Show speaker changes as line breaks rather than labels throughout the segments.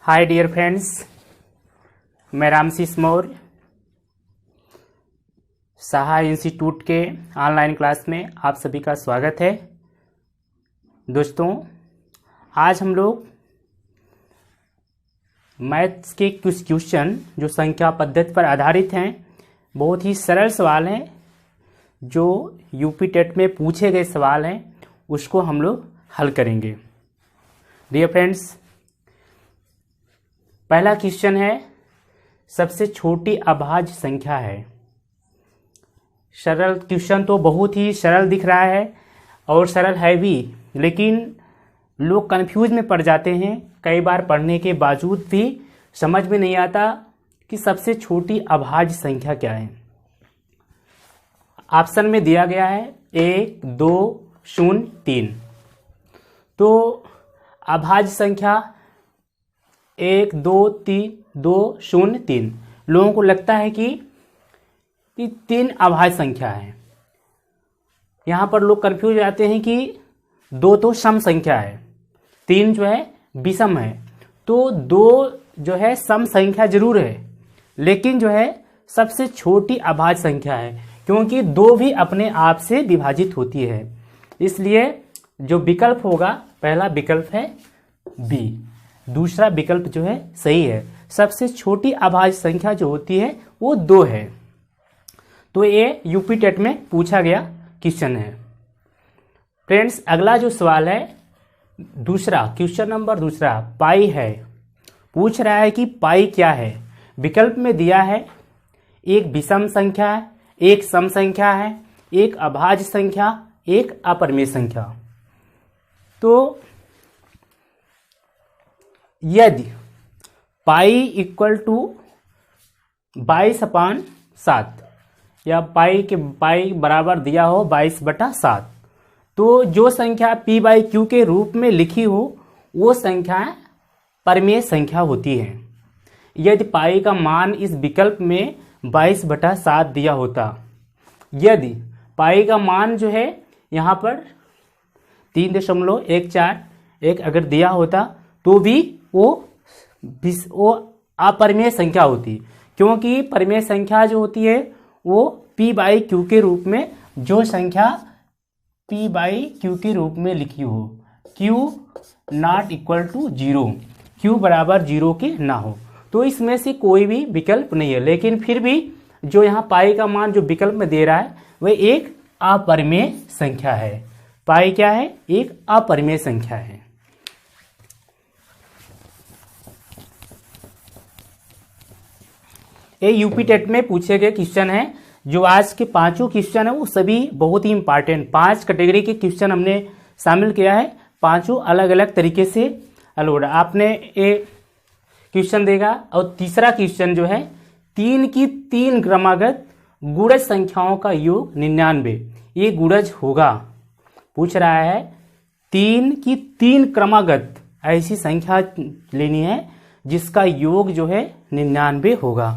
Hi dear friends, मैं Ramashish Maurya Saha institute के online class में आप सभी का स्वागत है। दोस्तों, आज हम लोग मैथ्स के कुछ क्वेश्चन जो संख्या पद्धति पर आधारित हैं, बहुत ही सरल सवाल हैं जो यूपी टेट में पूछे गए सवाल हैं, उसको हम लोग हल करेंगे। डियर फ्रेंड्स, पहला क्वेश्चन है, सबसे छोटी अभाज्य संख्या है। सरल क्वेश्चन तो बहुत ही सरल दिख रहा है और सरल है भी, लेकिन लोग कंफ्यूज में पड़ जाते हैं। कई बार पढ़ने के बावजूद भी समझ में नहीं आता कि सबसे छोटी अभाज्य संख्या क्या है। ऑप्शन में दिया गया है 1, 2, 0, 3। तो अभाज्य संख्या 1, 2, 3, 2, 0, 3 लोगों को लगता है कि 3 अभाज्य संख्या है। यहाँ पर लोग कंफ्यूज हो जाते हैं कि 2 तो सम संख्या है, 3 जो है विषम है। तो 2 जो है सम संख्या जरूर है, लेकिन जो है सबसे छोटी अभाज्य संख्या है, क्योंकि 2 भी अपने आप से विभाजित होती है। इसलिए जो विकल्प होगा, पहला विकल्प है बी, दूसरा विकल्प जो है सही है। सबसे छोटी अभाज्य संख्या जो होती है वो 2 है। तो ये यूपी टेट में पूछा गया क्वेश्चन है। फ्रेंड्स, अगला जो सवाल है, दूसरा क्वेश्चन नंबर दूसरा, पाई है। पूछ रहा है कि पाई क्या है। विकल्प में दिया है एक विषम संख्या है, एक सम संख्या है, एक अभाज्य संख्या, एक अपरिमेय संख्या। तो यदि पाई इक्वल टू 22/7 या पाई बराबर दिया हो 22/7, तो जो संख्या p/q के रूप में लिखी हो वो संख्या परिमेय संख्या होती है। यदि पाई का मान इस विकल्प में 22/7 दिया होता, यदि पाई का मान जो है यहाँ पर 3.141 अगर दिया होता, तो भी वो अपरिमेय संख्या होती, क्योंकि परिमेय संख्या जो होती है वो p/q के रूप में, जो संख्या p/q के रूप में लिखी हो, q not equal to 0, q बराबर 0 के ना हो। तो इसमें से कोई भी विकल्प नहीं है, लेकिन फिर भी जो यहाँ पाई का मान जो विकल्प में दे रहा है वह एक अपरिमेय संख्या है। पाई क्या है? एक अपरिमेय संख्या है। ये यूपी टेट में पूछे गए क्वेश्चन है। जो आज के 5 क्वेश्चन है वो सभी बहुत ही इंपॉर्टेंट, 5 कैटेगरी के क्वेश्चन हमने शामिल किया है, 5 अलग अलग तरीके से हल हो रहा है। आपने ये क्वेश्चन देगा, और तीसरा क्वेश्चन जो है 3 की 3 क्रमागत गुणज संख्याओं का योग 99, ये गुणज होगा। पूछ रहा है 3 की 3 क्रमागत ऐसी संख्या लेनी है जिसका योग जो है 99 होगा।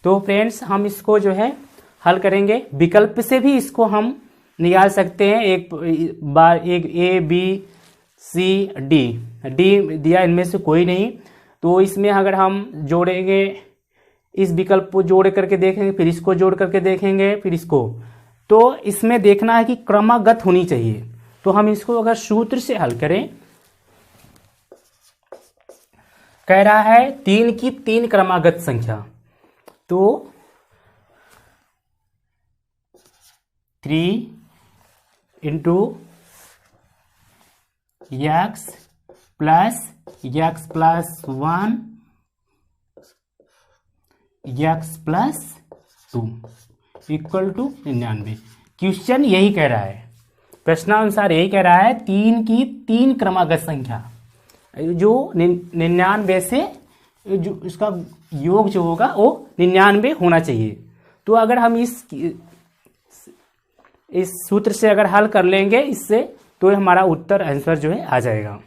तो फ्रेंड्स, हम इसको जो है हल करेंगे। विकल्प से भी इसको हम निकाल सकते हैं। एक A, B, C, D दिया, इनमें से कोई नहीं। तो इसमें अगर हम जोड़ेंगे, इस विकल्प को जोड़ करके देखेंगे, फिर इसको जोड़ करके देखेंगे, फिर इसको, तो इसमें देखना है कि क्रमागत होनी चाहिए। तो हम इसको अगर सूत्र से हल करें, कह रहा है 3 की 3 क्रमागत संख्या, तो 3 into x plus 1 x plus 2 equal to 99। Question यही कह रहा है, प्रश्नानुसार यही कह रहा है 3 की 3 क्रमागत संख्या, जो 99 से जो इसका योग जो होगा वो 99 होना चाहिए। तो अगर हम इस सूत्र से अगर हल कर लेंगे इससे, तो हमारा उत्तर आंसर जो है आ जाएगा।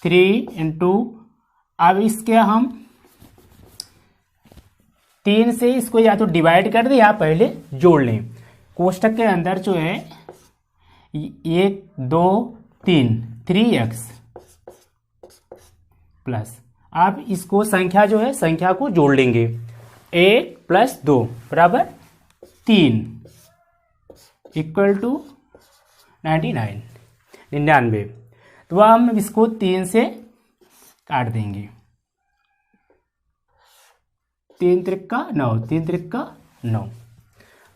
3 इंटू, अब इसके हम 3 से इसको या तो डिवाइड कर दें या पहले जोड़ लें। कोष्टक के अंदर जो है 1, 2, 3, 3x प्लस, आप इसको संख्या जो है संख्या को जोड़ लेंगे। 1 + 2 बराबर 3 इक्वल टू 99। तो हम इसको 3 से काट देंगे। 3 त्रिका 9, 3 त्रिका 9।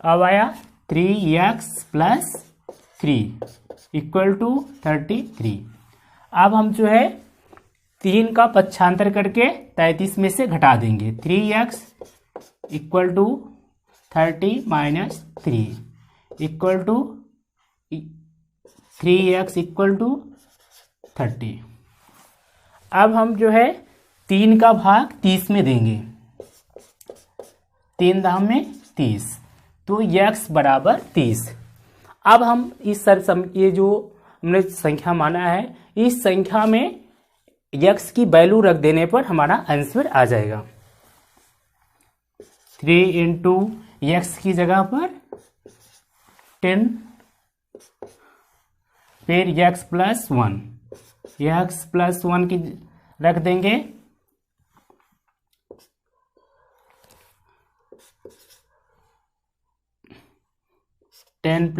अब आया 3x + 3 इक्वल टू 33। अब हम जो है 3 का पक्षांतर करके 33 में से घटा देंगे। 3x equal to 30 - 3 equal to 3x equal to 30। अब हम जो है 3 का भाग 30 में देंगे। 3 दाम में 30, तो x बराबर 30। अब हम इस ये जो हमने संख्या माना है, इस संख्या में x की वैल्यू रख देने पर हमारा आंसर आ जाएगा। 3 × x की जगह पर 10, फिर x + 1, x + 1 की रख देंगे। टेन +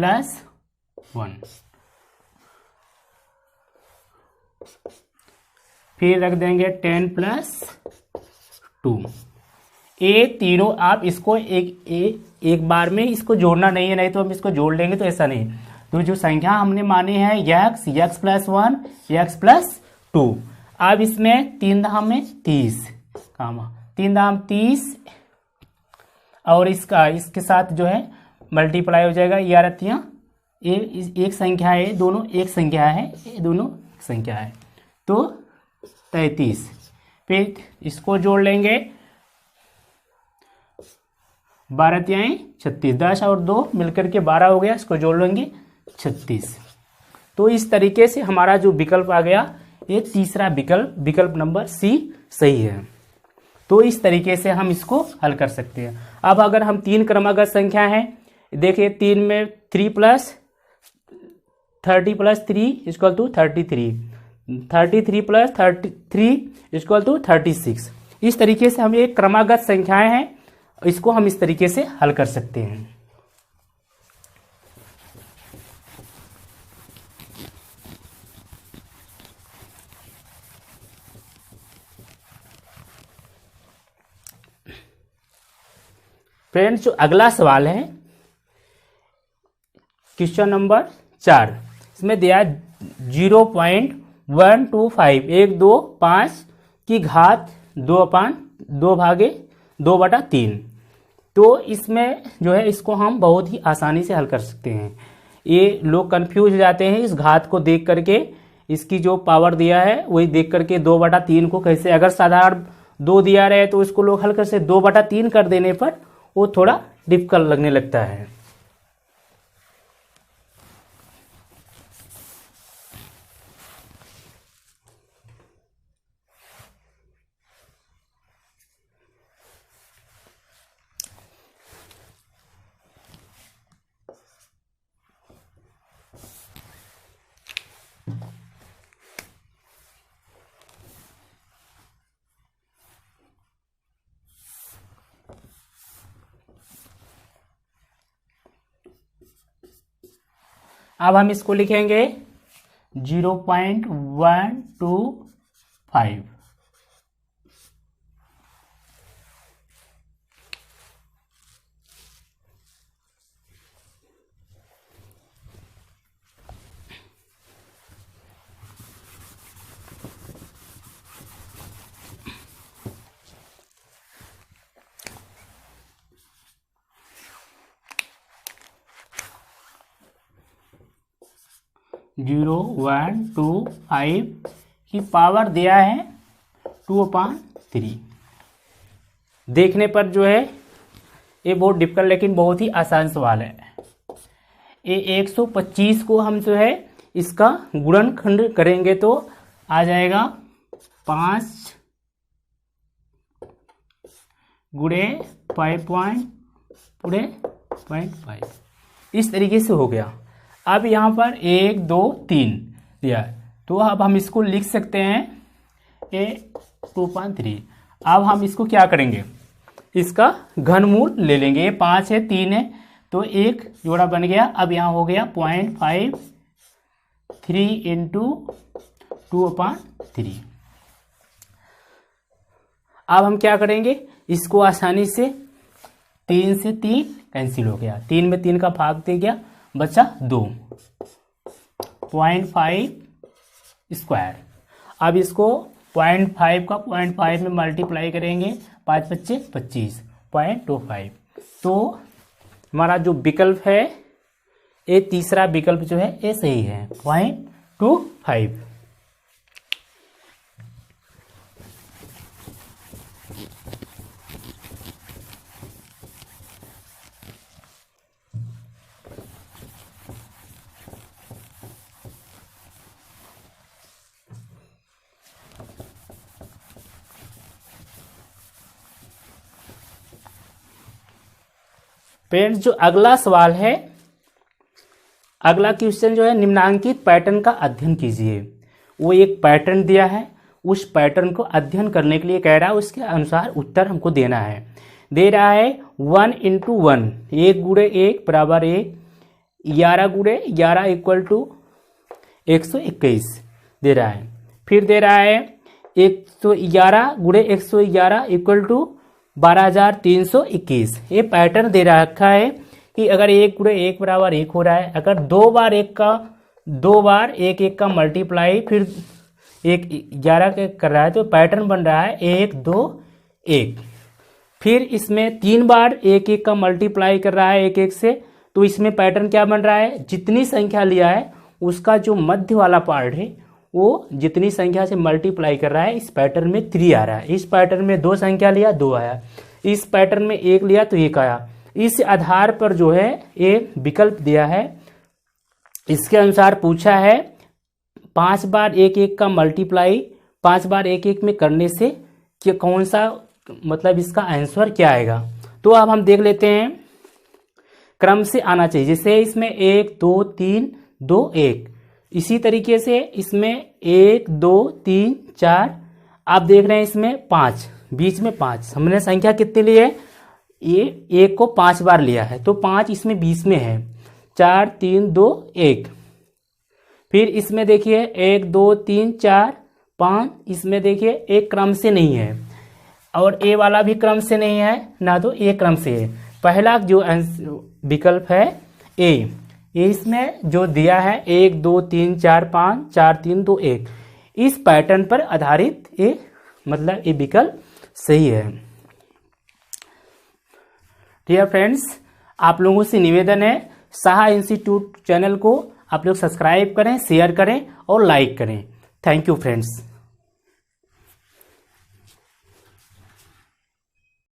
1, फिर रख देंगे 10 + 2। ये तीनों आप इसको एक बार में इसको जोड़ना नहीं है, नहीं तो हम इसको जोड़ लेंगे तो ऐसा नहीं। तो जो संख्या हमने मानी है x + 1, x + 2। अब इसमें 3 दाम में 30, 3 दाम 30 और इसके साथ जो है मल्टीप्लाई हो जाएगा। ये रतियाँ एक संख्या है, दोनों एक संख्या है, ये दोनों संख्या है, तो 33। फिर इसको जोड़ लेंगे। 12 × 36, 10 और 2 मिलकर के 12 हो गया, इसको जोड़ लेंगे 36। तो इस तरीके से हमारा जो विकल्प आ गया, ये तीसरा विकल्प नंबर C सही है। तो इस तरीके से हम इसको हल कर सकते हैं। अब अगर हम 3 क्रमागत संख्या है, देखिए 3 में 3 + 30 + 3 इक्वल टू 33, 33 + 33 इक्वल टू 36। इस तरीके से हम एक क्रमागत संख्याएं हैं, इसको हम इस तरीके से हल कर सकते हैं। फ्रेंड्स, जो अगला सवाल है क्वेश्चन नंबर 4, इसमें दिया 0.125 125 की घात 2/2/3। तो इसमें जो है इसको हम बहुत ही आसानी से हल कर सकते हैं। ये लोग कंफ्यूज हो जाते हैं इस घात को देख करके, इसकी जो पावर दिया है वही देख करके 2/3 को कैसे, अगर साधारण 2 दिया रहे तो इसको लोग हल कर से 2/3 कर देने पर वो थोड़ा डिफिकल्ट लगने लगता है। अब हम इसको लिखेंगे 0.125। जीरो 1 2 5 की पावर दिया है 2/3। देखने पर जो है ये बहुत डिफिकल्ट लेकिन बहुत ही आसान सवाल है। ये 125 को हम जो है इसका गुणनखंड करेंगे तो आ जाएगा 5 गुणे 5.5, इस तरीके से हो गया। अब यहाँ पर 1 2 3 दिया, तो अब हम इसको लिख सकते हैं ए 2.3। अब हम इसको क्या करेंगे, इसका घनमूल ले लेंगे। ये 5 है, 3 है, तो एक जोड़ा बन गया। अब यहाँ हो गया 0.53 इंटू 2/3। अब हम क्या करेंगे, इसको आसानी से 3 से 3 कैंसिल हो गया, 3 में 3 का भाग दे गया, बचा 2, 0.5 स्क्वायर। अब इसको 0.5 का 0.5 में मल्टीप्लाई करेंगे, 5 × 5 = 25। तो हमारा जो विकल्प है, ये तीसरा विकल्प जो है ये सही है, 0.25। फ्रेंड्स, जो अगला सवाल है, अगला क्वेश्चन जो है, निम्नांकित पैटर्न का अध्ययन कीजिए। वो एक पैटर्न दिया है, उस पैटर्न को अध्ययन करने के लिए कह रहा है, उसके अनुसार उत्तर हमको देना है। दे रहा है 1 × 1, 1 × 1 बराबर 1, 11 × 11 = 121 दे रहा है। फिर दे रहा है 111 × 111 = 12,321। ये पैटर्न दे रखा है कि अगर 1 × 1 बराबर 1 हो रहा है, अगर दो बार एक एक का मल्टीप्लाई फिर 11 के कर रहा है, तो पैटर्न बन रहा है 1 2 1। फिर इसमें 3 बार एक एक का मल्टीप्लाई कर रहा है 1 1 से, तो इसमें पैटर्न क्या बन रहा है, जितनी संख्या लिया है उसका जो मध्य वाला पार्ट है वो जितनी संख्या से मल्टीप्लाई कर रहा है, इस पैटर्न में 3 आ रहा है। इस पैटर्न में 2 संख्या लिया, 2 आया। इस पैटर्न में 1 लिया तो 1 आया। इस आधार पर जो है ये विकल्प दिया है। इसके अनुसार पूछा है 5 बार एक एक का मल्टीप्लाई 5 बार एक एक में करने से कि कौन सा, मतलब इसका आंसर क्या आएगा। तो अब हम देख लेते हैं, क्रम से आना चाहिए। जैसे इसमें 1 2 3 2 1, इसी तरीके से इसमें 1 2 3 4, आप देख रहे हैं इसमें 5, बीच में 5। हमने संख्या कितनी ली है, ये 1 को 5 बार लिया है, तो 5 इसमें बीच में है, 4 3 2 1। फिर इसमें देखिए 1 2 3 4 5, इसमें देखिए एक क्रम से नहीं है, और ए वाला भी क्रम से नहीं है, ना तो ए क्रम से है। पहला जो विकल्प है ए, इसमें जो दिया है 1 2 3 4 5 4 3 2 1, इस पैटर्न पर आधारित ये, मतलब ये विकल्प सही है। डियर फ्रेंड्स, आप लोगों से निवेदन है, साहा इंस्टीट्यूट चैनल को आप लोग सब्सक्राइब करें, शेयर करें और लाइक करें। Thank you friends.